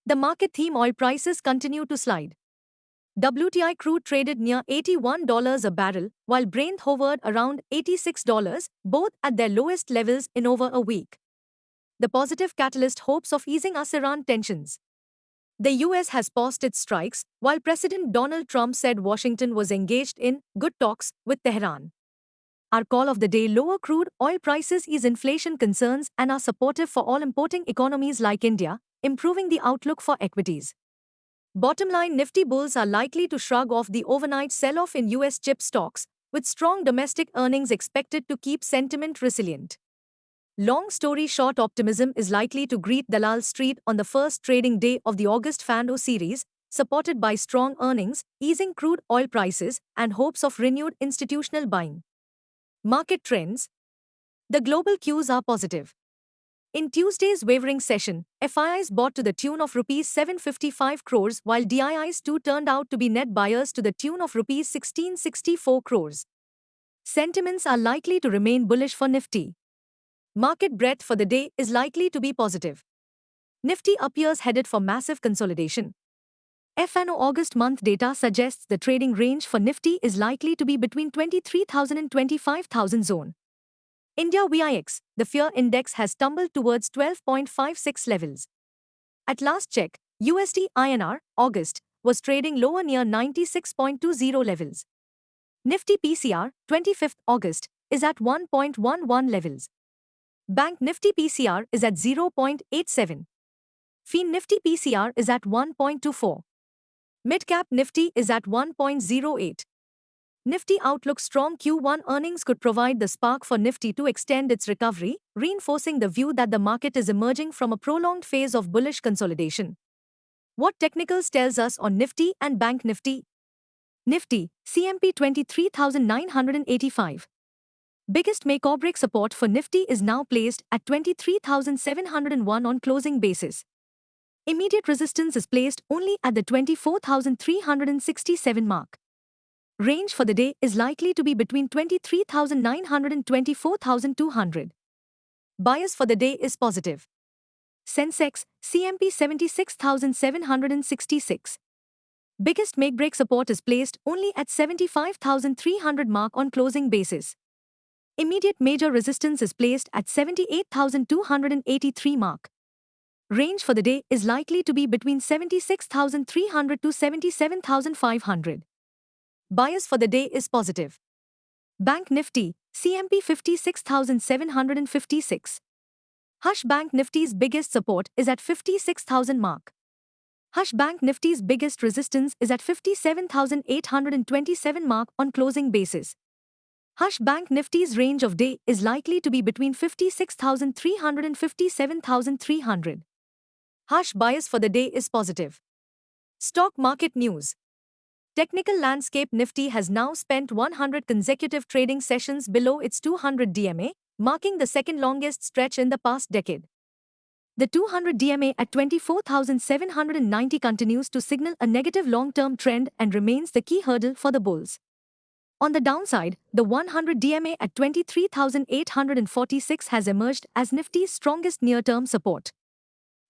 The market theme: oil prices continue to slide. WTI crude traded near $81 a barrel, while Brent hovered around $86, both at their lowest levels in over a week. The positive catalyst: hopes of easing US-Iran tensions. The US has paused its strikes, while President Donald Trump said Washington was engaged in good talks with Tehran. Our call of the day: lower crude oil prices ease inflation concerns and are supportive for all importing economies like India, improving the outlook for equities. Bottom line: Nifty bulls are likely to shrug off the overnight sell-off in US chip stocks, with strong domestic earnings expected to keep sentiment resilient. Long story short, optimism is likely to greet Dalal Street on the first trading day of the August Fando series, supported by strong earnings, easing crude oil prices, and hopes of renewed institutional buying. Market trends. The global cues are positive. In Tuesday's wavering session, FIIs bought to the tune of Rs 755 crores, while DIIs too turned out to be net buyers to the tune of Rs 1664 crores. Sentiments are likely to remain bullish for Nifty. Market breadth for the day is likely to be positive. Nifty appears headed for massive consolidation. FNO August month data suggests the trading range for Nifty is likely to be between 23,000 and 25,000 zone. India VIX, the fear index has tumbled towards 12.56 levels. At last check, USD INR, August, was trading lower near 96.20 levels. Nifty PCR, 25th August, is at 1.11 levels. Bank Nifty PCR is at 0.87. FIN Nifty PCR is at 1.24. Midcap Nifty is at 1.08. Nifty outlook: strong Q1 earnings could provide the spark for Nifty to extend its recovery, reinforcing the view that the market is emerging from a prolonged phase of bullish consolidation. What technicals tells us on Nifty and Bank Nifty? Nifty, CMP 23,985. Biggest make or break support for Nifty is now placed at 23,701 on closing basis. Immediate resistance is placed only at the 24,367 mark. Range for the day is likely to be between 23,900 and 24,200. Bias for the day is positive. Sensex, CMP 76,766. Biggest make-break support is placed only at 75,300 mark on closing basis. Immediate major resistance is placed at 78,283 mark. Range for the day is likely to be between 76,300 to 77,500. Bias for the day is positive. Bank Nifty, CMP 56,756. Hush Bank Nifty's biggest support is at 56,000 mark. Hush Bank Nifty's biggest resistance is at 57,827 mark on closing basis. Hush Bank Nifty's range of day is likely to be between 56,300 and 57,300. Hush bias for the day is positive. Stock market news. Technical landscape: Nifty has now spent 100 consecutive trading sessions below its 200 DMA, marking the second longest stretch in the past decade. The 200 DMA at 24,790 continues to signal a negative long-term trend and remains the key hurdle for the bulls. On the downside, the 100 DMA at 23,846 has emerged as Nifty's strongest near-term support.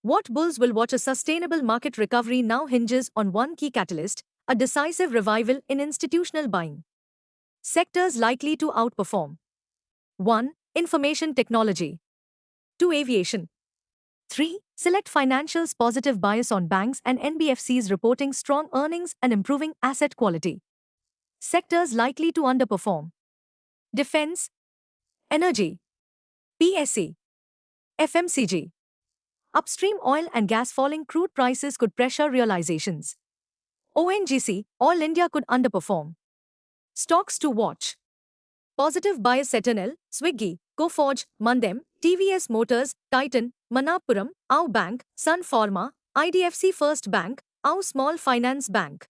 What bulls will watch? A sustainable market recovery now hinges on one key catalyst: a decisive revival in institutional buying. Sectors likely to outperform: 1. Information technology. 2. Aviation. 3. Select financials. Positive bias on banks and NBFCs reporting strong earnings and improving asset quality. Sectors likely to underperform: defense, energy, PSE, FMCG. Upstream oil and gas. Falling crude prices could pressure realizations. ONGC, All India could underperform. Stocks to watch: positive bias: Eternal, Swiggy, Coforge, Mandem, TVS Motors, Titan, Manappuram, AU Bank, Sun Pharma, IDFC First Bank, AU Small Finance Bank.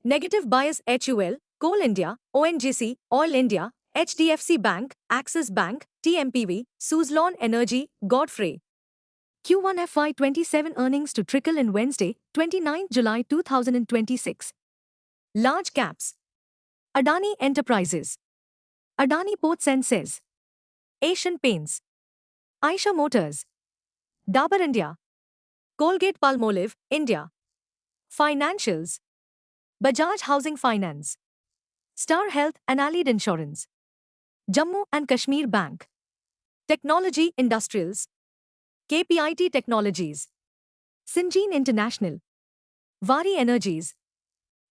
Negative bias: HUL, Coal India, ONGC, Oil India, HDFC Bank, Axis Bank, TMPV, Suzlon Energy, Godfrey. Q1 FY27 earnings to trickle in Wednesday, 29 July 2026. Large caps: Adani Enterprises, Adani Ports and SEZ, Asian Paints, Eicher Motors, Dabur India, Colgate Palmolive, India. Financials. Bajaj Housing Finance. Star Health and Allied Insurance. Jammu and Kashmir Bank. Technology Industrials. KPIT Technologies. Syngene International. Vari Energies.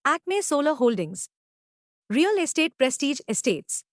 Acme Solar Holdings. Real Estate Prestige Estates.